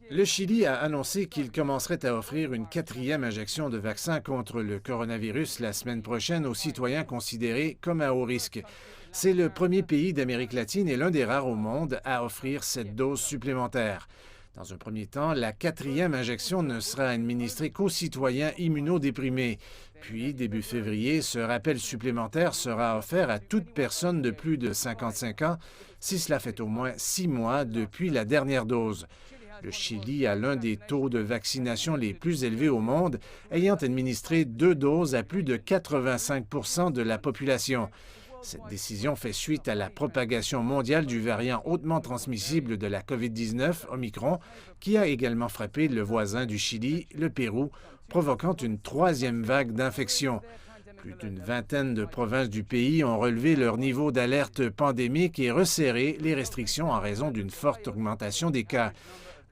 Le Chili a annoncé qu'il commencerait à offrir une quatrième injection de vaccin contre le coronavirus la semaine prochaine aux citoyens considérés comme à haut risque. C'est le premier pays d'Amérique latine et l'un des rares au monde à offrir cette dose supplémentaire. Dans un premier temps, la quatrième injection ne sera administrée qu'aux citoyens immunodéprimés. Puis, début février, ce rappel supplémentaire sera offert à toute personne de plus de 55 ans si cela fait au moins 6 mois depuis la dernière dose. Le Chili a l'un des taux de vaccination les plus élevés au monde, ayant administré 2 doses à plus de 85 de la population. Cette décision fait suite à la propagation mondiale du variant hautement transmissible de la COVID-19, Omicron, qui a également frappé le voisin du Chili, le Pérou, provoquant une troisième vague d'infection. Plus d'une vingtaine de provinces du pays ont relevé leur niveau d'alerte pandémique et resserré les restrictions en raison d'une forte augmentation des cas.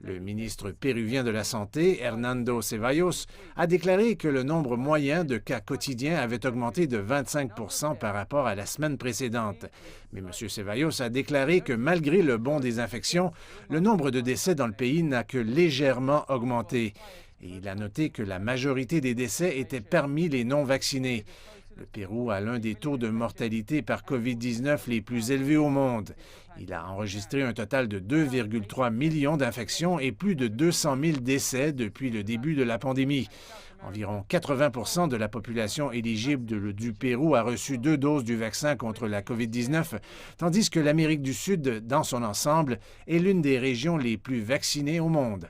Le ministre péruvien de la Santé, Hernando Ceballos, a déclaré que le nombre moyen de cas quotidiens avait augmenté de 25 par rapport à la semaine précédente. Mais M. Ceballos a déclaré que malgré le bond des infections, le nombre de décès dans le pays n'a que légèrement augmenté. Et il a noté que la majorité des décès étaient parmi les non-vaccinés. Le Pérou a l'un des taux de mortalité par COVID-19 les plus élevés au monde. Il a enregistré un total de 2,3 millions d'infections et plus de 200 000 décès depuis le début de la pandémie. Environ 80 de la population éligible du Pérou a reçu 2 doses du vaccin contre la COVID-19, tandis que l'Amérique du Sud, dans son ensemble, est l'une des régions les plus vaccinées au monde.